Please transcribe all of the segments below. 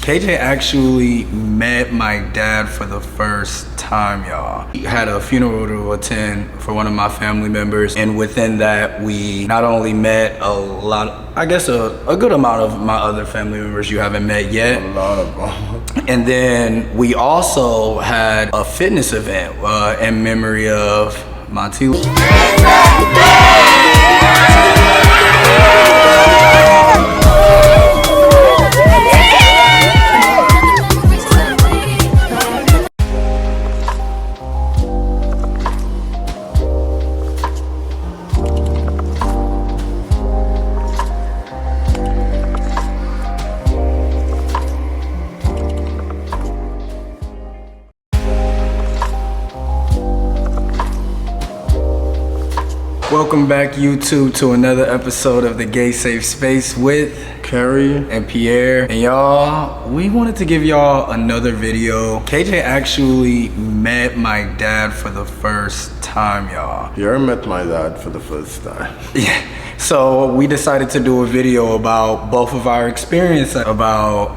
KJ actually met my dad for the first time, y'all. He had a funeral to attend for one of my family members, and within that, we not only met a lot, I guess a good amount of my other family members you haven't met yet. A lot of them. And then we also had a fitness event in memory of Monty. Welcome back, YouTube, to another episode of the Gay Safe Space with Kerry and Pierre. And y'all, we wanted to give y'all another video. KJ actually met my dad for the first time, y'all. Pierre met my dad for the first time. Yeah. So we decided to do a video about both of our experiences, about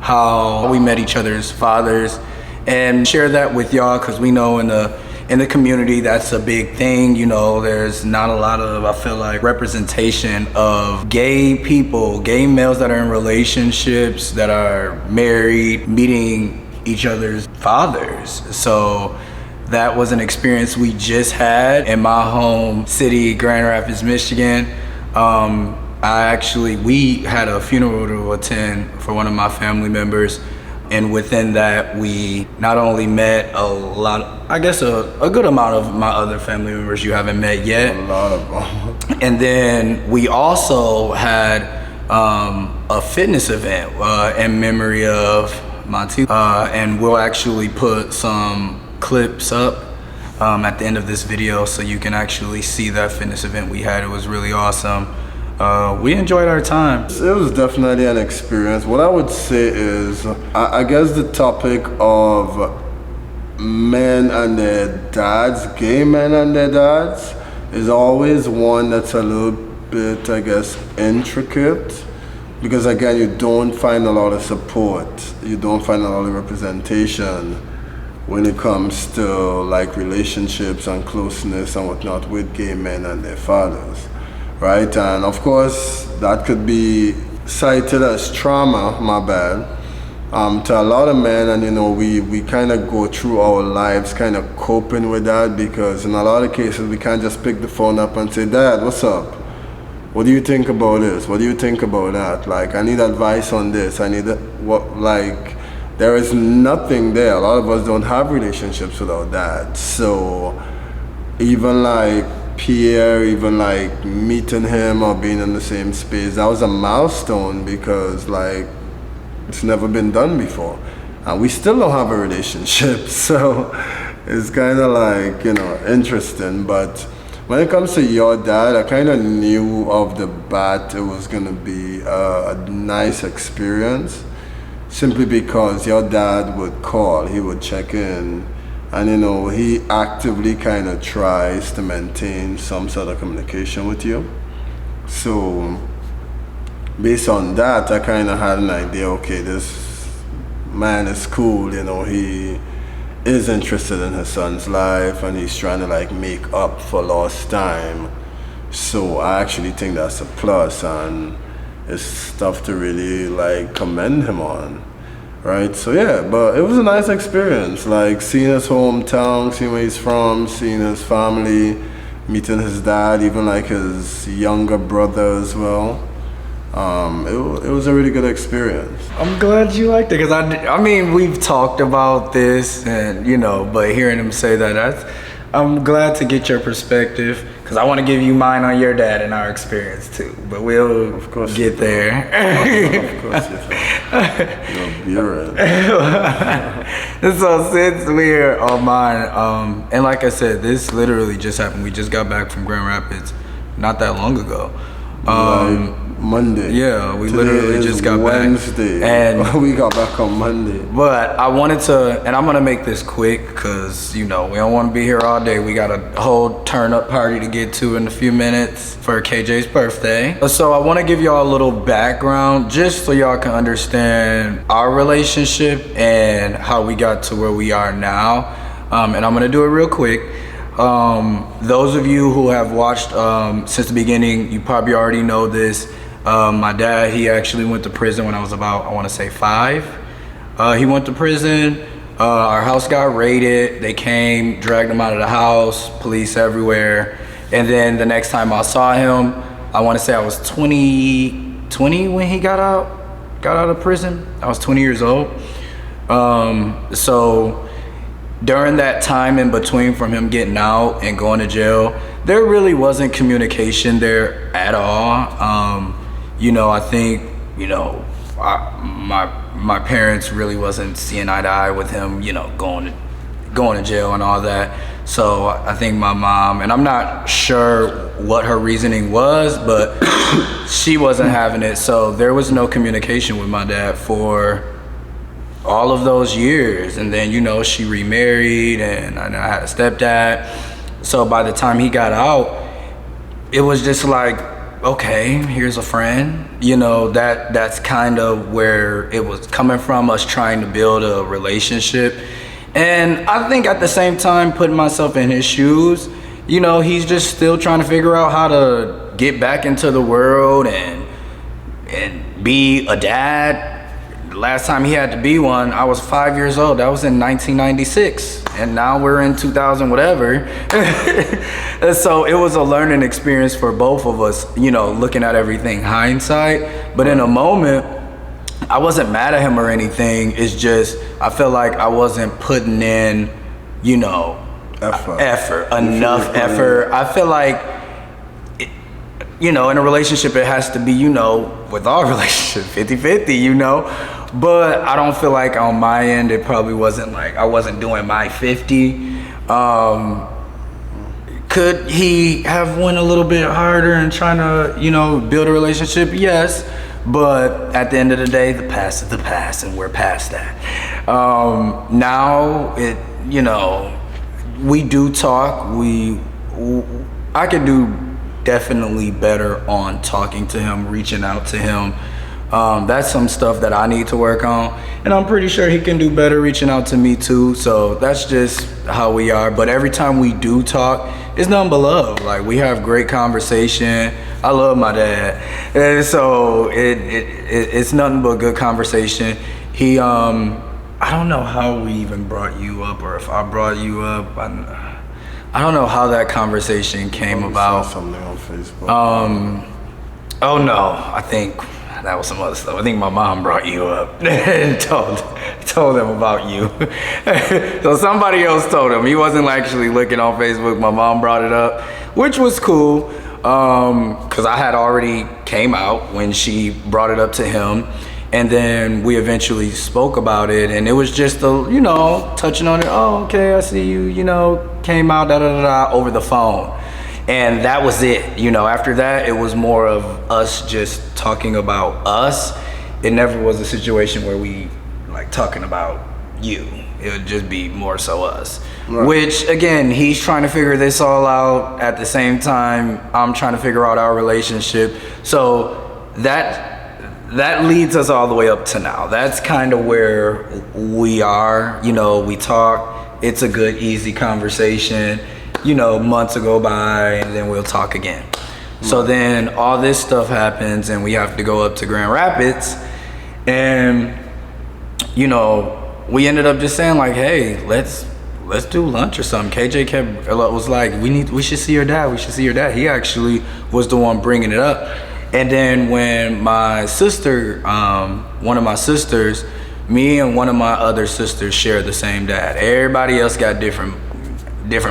how we met each other's fathers, and share that with y'all, because we know in the community that's a big thing. You know, there's not a lot of, I feel like, representation of gay people, gay males that are in relationships, that are married, meeting each other's fathers. So that was an experience we just had in my home city, Grand Rapids, Michigan. We had a funeral to attend for one of my family members. And within that, we not only met a lot, I guess a good amount of my other family members you haven't met yet. A lot of them. And then we also had a fitness event in memory of Monty. And we'll actually put some clips up at the end of this video so you can actually see that fitness event we had. It was really awesome. We enjoyed our time. It was definitely an experience. What I would say is, I guess the topic of men and their dads, gay men and their dads, is always one that's a little bit, I guess, intricate. Because again, you don't find a lot of support. You don't find a lot of representation when it comes to like relationships and closeness and whatnot with gay men and their fathers. Right, and of course that could be cited as trauma, my bad, to a lot of men. And you know, we kind of go through our lives kind of coping with that, because in a lot of cases we can't just pick the phone up and say, "Dad, what's up? What do you think about this? What do you think about that? Like, I need advice on this. I need what." Like, there is nothing there. A lot of us don't have relationships without that. So even like Pierre, even like meeting him or being in the same space, that was a milestone, because like it's never been done before, and we still don't have a relationship. So it's kind of like, you know, interesting. But when it comes to your dad, I kind of knew off the bat it was gonna be a nice experience, simply because your dad would call, he would check in. And you know, he actively kind of tries to maintain some sort of communication with you. So based on that, I kind of had an idea, okay, this man is cool, you know, he is interested in his son's life and he's trying to like make up for lost time. So I actually think that's a plus, and it's stuff to really like commend him on. Right, so yeah, but it was a nice experience, like seeing his hometown, seeing where he's from, seeing his family, meeting his dad, even like his younger brother as well. It was a really good experience. I'm glad you liked it, because I mean, we've talked about this, and you know, but hearing him say that, I'm glad to get your perspective, because I want to give you mine on your dad and our experience too. But we'll of course get there. Of course you're So since we're on mine, and like I said, this literally just happened. We just got back from Grand Rapids not that long ago. Monday. Yeah, we Today literally is just got Wednesday. back. And we got back on Monday. but I wanted to, and I'm gonna make this quick because we don't want to be here all day. We got a whole turn up party to get to in a few minutes for KJ's birthday. So I want to give y'all a little background just so y'all can understand our relationship and how we got to where we are now. And I'm gonna do it real quick. Those of you who have watched since the beginning, you probably already know this. My dad, he actually went to prison when I was about, I want to say 5. He went to prison. Our house got raided. They came, dragged him out of the house, police everywhere. And then the next time I saw him, I want to say I was 20 when he got out of prison. I was 20 years old. So during that time in between from him getting out and going to jail, there really wasn't communication there at all. I think, my parents really wasn't seeing eye to eye with him, going to jail and all that. So I think my mom, and I'm not sure what her reasoning was, but she wasn't having it. So there was no communication with my dad for all of those years. And then, she remarried and I had a stepdad. So by the time he got out, it was just like, okay, here's a friend. That's kind of where it was coming from, us trying to build a relationship. And I think at the same time, putting myself in his shoes, he's just still trying to figure out how to get back into the world and be a dad. The last time he had to be one, I was 5 years old. That was in 1996. And now we're in 2000 whatever. So it was a learning experience for both of us, looking at everything hindsight. But in a moment, I wasn't mad at him or anything. It's just, I felt like I wasn't putting in, enough effort. I feel like, in a relationship, it has to be, with all relationships, 50-50, But I don't feel like on my end, it probably wasn't like, I wasn't doing my 50. Could he have went a little bit harder and trying to, build a relationship? Yes. But at the end of the day, the past is the past and we're past that. Now, we do talk. I could do definitely better on talking to him, reaching out to him. That's some stuff that I need to work on, and I'm pretty sure he can do better reaching out to me too. So that's just how we are. But every time we do talk, it's nothing but love. Like, we have great conversation. I love my dad, and so it's nothing but good conversation. He I don't know how we even brought you up, or if I brought you up. I don't know how that conversation came about. Saw something on Facebook. Oh no, I think that was some other stuff. I think my mom brought you up and told him about you. So somebody else told him. He wasn't actually looking on Facebook. My mom brought it up, which was cool, because I had already came out when she brought it up to him. And then we eventually spoke about it, and it was just touching on it. Oh, okay, I see you, came out, over the phone. And that was it. After that, it was more of us just talking about us. It never was a situation where we talking about you. It would just be more so us. Right. Which, again, he's trying to figure this all out. At the same time, I'm trying to figure out our relationship. So that leads us all the way up to now. That's kind of where we are. We talk. It's a good, easy conversation. Months go by and then we'll talk again. So then all this stuff happens and we have to go up to Grand Rapids, and we ended up just saying hey, let's do lunch or something. KJ was like, we should see your dad. He actually was the one bringing it up. And then when my sister, one of my sisters, me and one of my other sisters share the same dad. Everybody else got different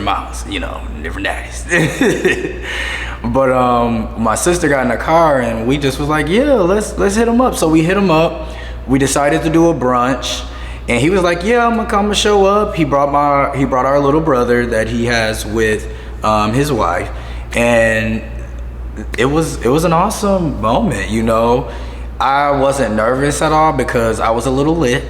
moms, different daddies. But my sister got in the car and we just was like, yeah, let's hit him up. So we hit him up. We decided to do a brunch, and he was like, yeah, I'm gonna come and show up. He brought our little brother that he has with his wife, and it was an awesome moment, you know. I wasn't nervous at all because I was a little lit.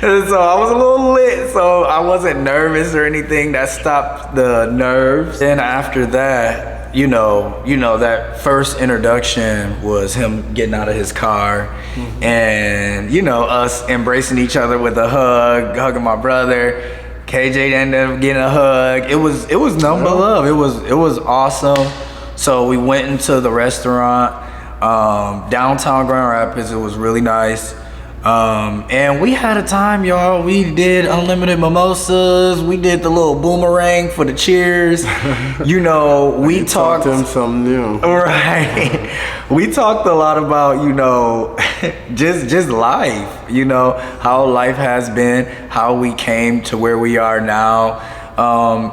So I was a little lit, so I wasn't nervous or anything. That stopped the nerves. Then after that, you know, that first introduction was him getting out of his car, and you know, us embracing each other with a hug, hugging my brother. KJ ended up getting a hug. It was nothing but love. It was awesome. So we went into the restaurant, downtown Grand Rapids. It was really nice. And we had a time, y'all. We did unlimited mimosas. We did the little boomerang for the cheers. You know, we talked him something new. Right. We talked a lot about, you know, just life, you know, how life has been, how we came to where we are now.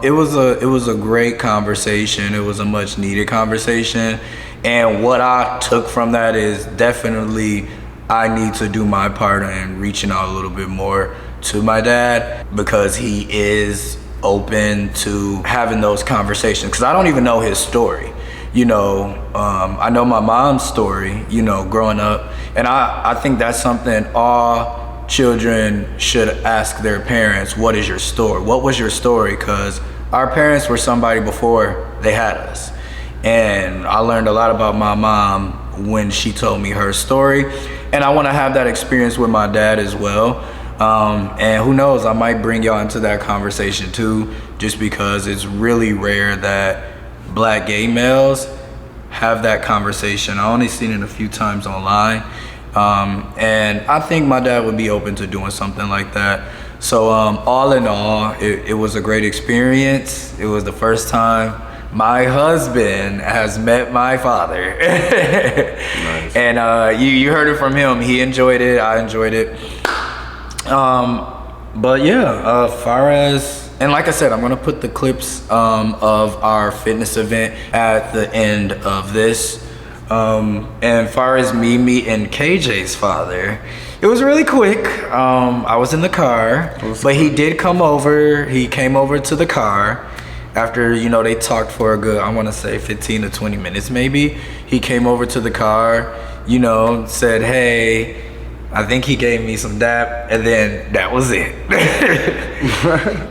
It was a great conversation. It was a much needed conversation. And what I took from that is definitely I need to do my part in reaching out a little bit more to my dad, because he is open to having those conversations, because I don't even know his story. You know, I know my mom's story, you know, growing up, and I think that's something all children should ask their parents. What is your story? What was your story? Because our parents were somebody before they had us. And I learned a lot about my mom when she told me her story. And I want to have that experience with my dad as well. And who knows, I might bring y'all into that conversation too, just because it's really rare that Black gay males have that conversation. I only seen it a few times online. And I think my dad would be open to doing something like that. So all in all, it was a great experience. It was the first time my husband has met my father. Nice. And you heard it from him. He enjoyed it. I enjoyed it. But yeah, far as, and like I said, I'm gonna put the clips of our fitness event at the end of this. And far as me meeting KJ's father, it was really quick. I was in the car, but he did come over. He came over to the car. After, you know, they talked for a good, I want to say 15 to 20 minutes maybe. He came over to the car, you know, said, hey, I think he gave me some dap, and then that was it.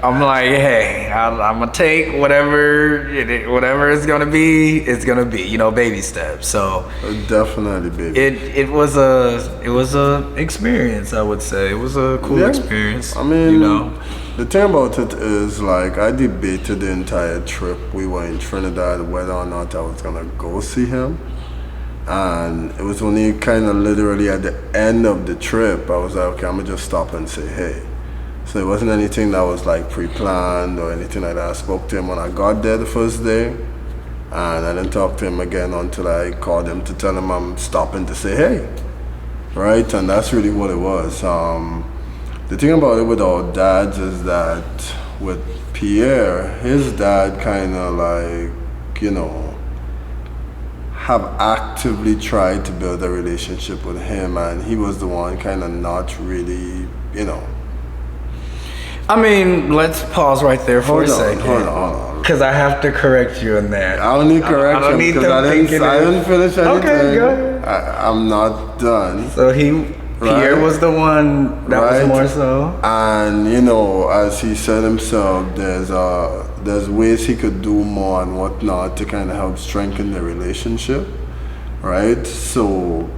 I'm like, hey, I'm going to take whatever it's going to be, you know, baby steps. So definitely, baby. It was a experience, I would say. It was a cool experience. I mean, you know. The thing about it is, like, I debated the entire trip. We were in Trinidad whether or not I was gonna go see him, and it was only kind of literally at the end of the trip I was like, okay, I'm gonna just stop and say hey. So it wasn't anything that was like pre-planned or anything like that. I spoke to him when I got there the first day, and I didn't talk to him again until I called him to tell him I'm stopping to say hey, right? And that's really what it was. The thing about it with our dads is that with Pierre, his dad kind of like, you know, have actively tried to build a relationship with him, and he was the one kind of not really, you know. I mean, let's pause right there for a second. Hold on. Because I have to correct you in that. I don't need correction because I didn't finish anything. Okay, go ahead. I'm not done. So Pierre was the one that was more so. And you know, as he said himself, there's ways he could do more and whatnot to kind of help strengthen the relationship, right? So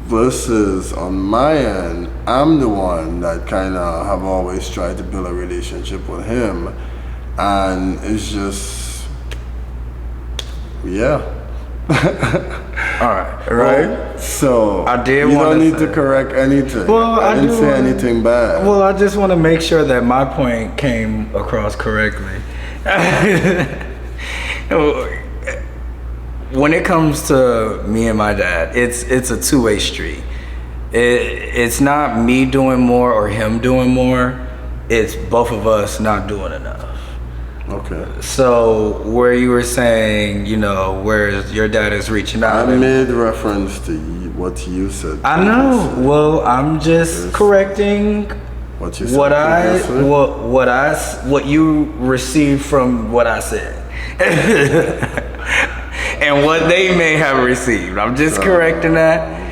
versus on my end, I'm the one that kind of have always tried to build a relationship with him, and it's just, yeah. All right. Well, so I did. You don't need to correct anything. Well, I didn't say anything bad. Well, I just want to make sure that my point came across correctly. When it comes to me and my dad, it's a two-way street. It's not me doing more or him doing more. It's both of us not doing enough. Okay. So where you were saying, you know, where your dad is reaching out. I made reference to what you said. I know. Well, I'm just correcting what you said. What you received from what I said. and what they may have received. I'm just correcting that.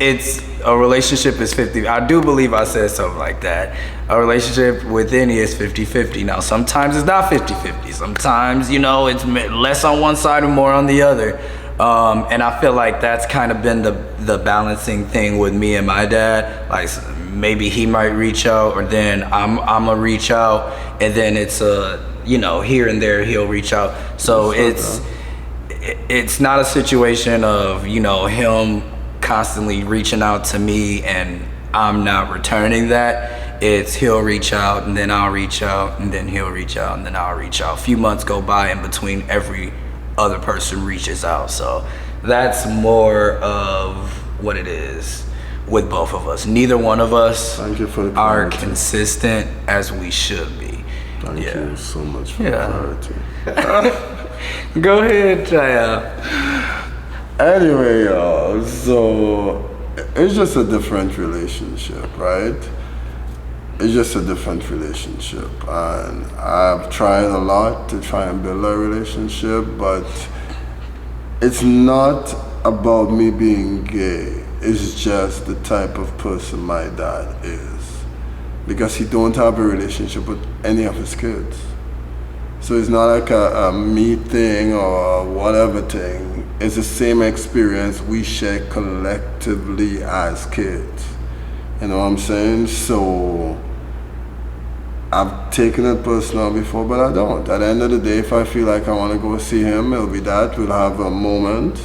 It's a relationship is 50. I do believe I said something like that. A relationship with any is 50-50. Now, sometimes it's not 50-50. Sometimes, it's less on one side and more on the other. And I feel like that's kind of been the balancing thing with me and my dad. Like, maybe he might reach out, or then I'm gonna reach out, and then it's here and there he'll reach out. So it's not a situation of him constantly reaching out to me and I'm not returning that. It's he'll reach out and then I'll reach out and then he'll reach out and then I'll reach out. A few months go by in between every other person reaches out. So that's more of what it is with both of us. Neither one of us are consistent as we should be. Thank you so much for the clarity. Go ahead, Jaya. Anyway, y'all, so it's just a different relationship, right? It's just a different relationship, and I've tried a lot to try and build a relationship, but it's not about me being gay. It's just the type of person my dad is, because he don't have a relationship with any of his kids. So it's not like a me thing or whatever thing. It's the same experience we share collectively as kids. You know what I'm saying? So I've taken it personal before, but I don't. At the end of the day, if I feel like I want to go see him, it'll be that. We'll have a moment.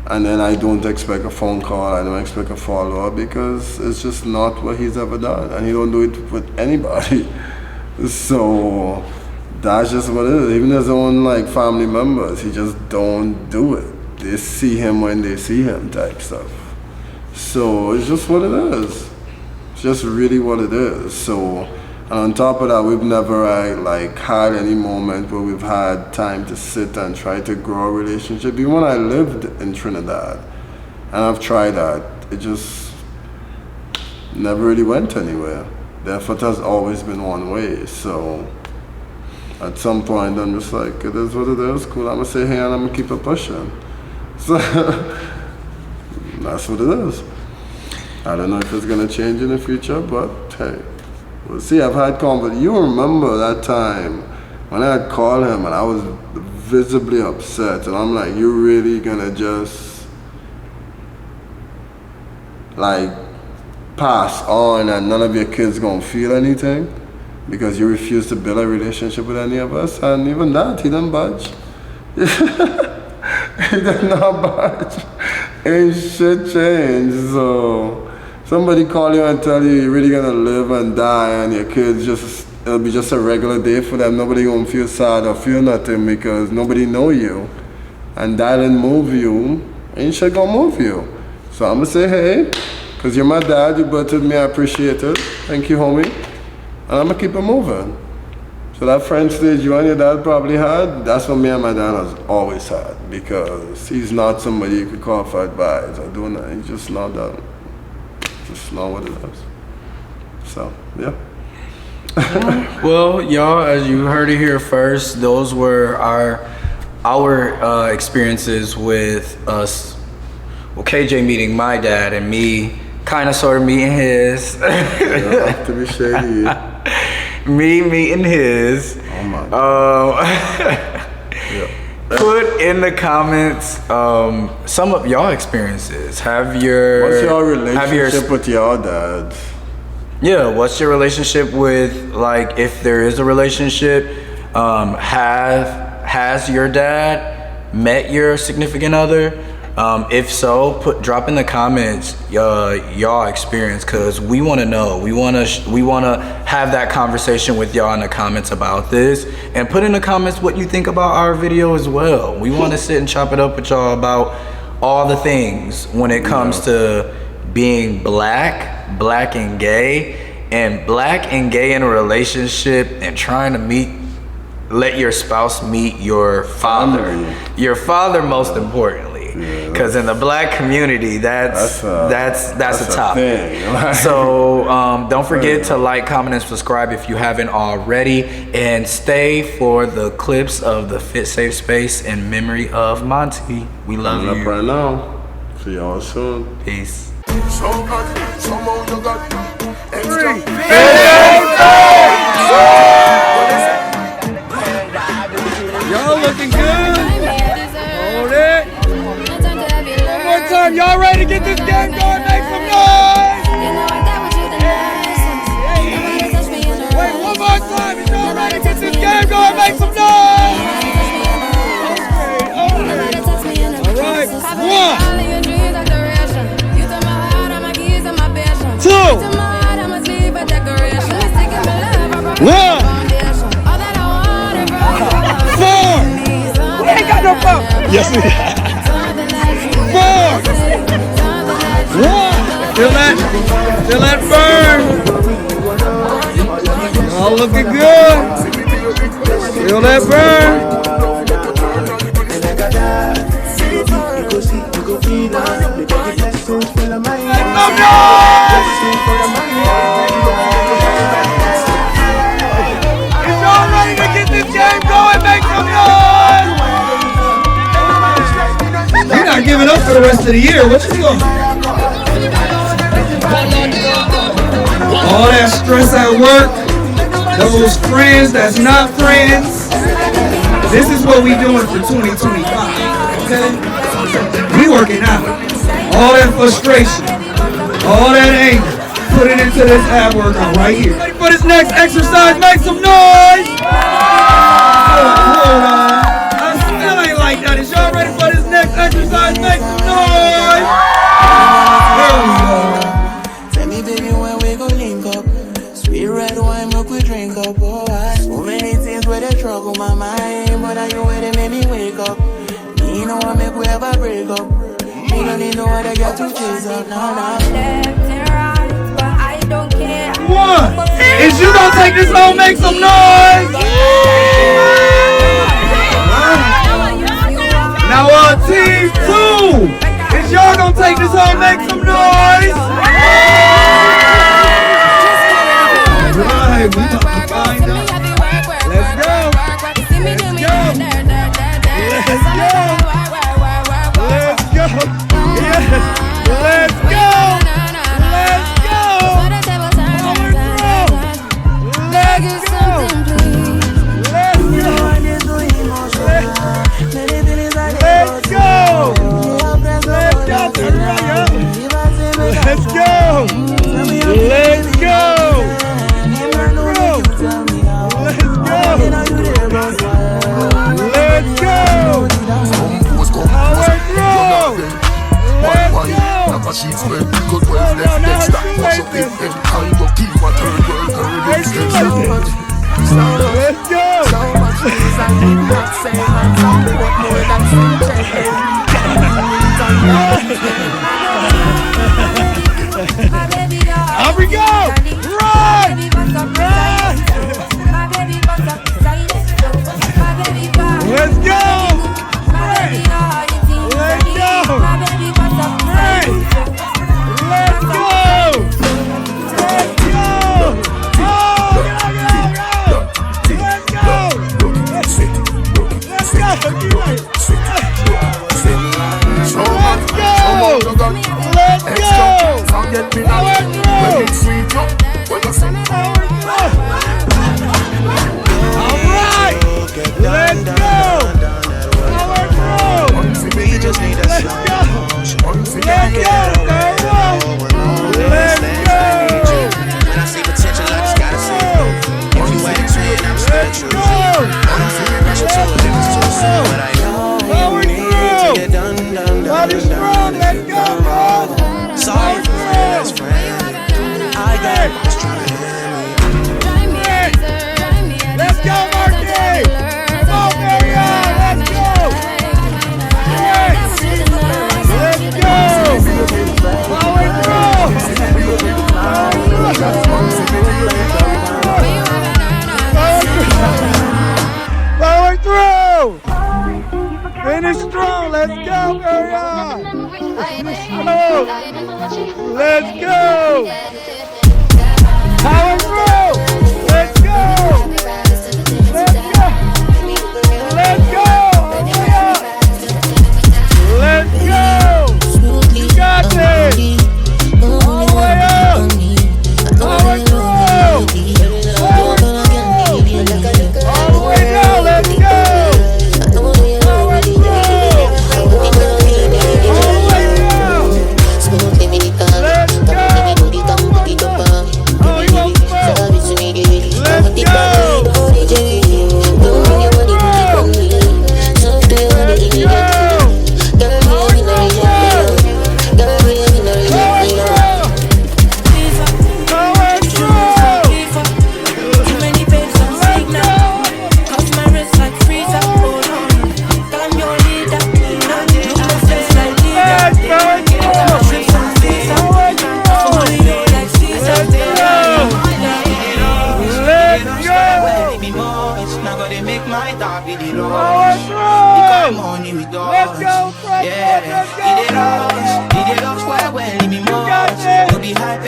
And then I don't expect a phone call. I don't expect a follow-up, because it's just not what he's ever done. And he don't do it with anybody. So that's just what it is. Even his own family members, he just don't do it. They see him when they see him type stuff. So it's just what it is. It's just really what it is. So, and on top of that, we've never had any moment where we've had time to sit and try to grow a relationship. Even when I lived in Trinidad, and I've tried that, it just never really went anywhere. The effort has always been one way. So at some point, I'm just like, it is what it is. Cool, I'm gonna say hey, and I'm gonna keep it pushing. So that's what it is. I don't know if it's gonna change in the future, but hey, we'll see. I've had conversations. You remember that time when I had called him and I was visibly upset, and I'm like, you really gonna just pass on and none of your kids gonna feel anything because you refuse to build a relationship with any of us? And even that, he didn't budge. He did not budge. Ain't shit changed. So somebody call you and tell you you're really gonna live and die, and your kids it'll be just a regular day for them. Nobody gonna feel sad or feel nothing because nobody know you, and that didn't move you. Ain't shit gonna move you. So I'm gonna say hey, cause you're my dad. You birthed me. I appreciate it. Thank you, homie. And I'm gonna keep it moving. So that French stage you and your dad probably had, that's what me and my dad has always had, because he's not somebody you could call for advice or doing that. He's just not that. Just not what it is. So, yeah. Well, y'all, as you heard it here first, those were our experiences with us. Well, KJ meeting my dad and me kind of sort of meeting his. You don't have to be shady. Me meeting his. Oh my God. Put in the comments some of y'all experiences. What's your relationship with your dad? Yeah, what's your relationship with, if there is a relationship, has your dad met your significant other? If so, drop in the comments y'all experience, because we want to know. We want to have that conversation with y'all in the comments about this, and put in the comments what you think about our video as well. We want to sit and chop it up with y'all about all the things when it comes to being black and gay, and black and gay in a relationship, and trying to let your spouse meet your father. Your father, most importantly. Because in the black community, that's a topic. Thing. So don't forget to like, comment, and subscribe if you haven't already, and stay for the clips of the Fit Safe Space in memory of Monty. We love you. Up right now. See y'all soon. Peace. Y'all looking good. Hold it. One more time. Y'all ready to get this game going? Make some noise. Wait, one more time. If y'all ready to get this game going, make some noise. Okay. All right. 1, 2, 1. 4. We ain't got no phone. Yes, we have. 4. 1. Feel that burn. Y'all looking good. Feel that burn. Is y'all ready to get this game going? Make some noise! You're not giving up for the rest of the year. What you doing? All that stress at work, those friends that's not friends. This is what we doing for 2025, okay? We working out. All that frustration, all that anger, put it into this ab workout right here. Ready for this next exercise? Make some noise! Hold on. I still ain't like that. Is y'all ready for this next exercise? Make some noise! There we go. Tell me, baby, when we gon' link up. Sweet red wine, milk we drink up. Oh, so many things where they trouble my mind, but are you where they make me wake up? Me no one make we ever break up. Me don't need no other girl to chase up. Nah. Left and right, but I don't care. 1. Is you gonna take this home? Make some noise! Now team 2. Is y'all gonna take this home? Make some noise! Right, we about to find out. Let's go! Let's go! Let's go! Let's go! Yes! Let's go! Let's go! Let's go! Let's go! Let's go! Turn right up! Let's go! Let's go! Let's go! Power through! Let's Here we go! Run! Run! Let's go! Let's go! Let's go! Let's go! Oh, go! Let's go! Let's go! Let's go! Power through! All right! Let's go!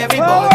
everybody.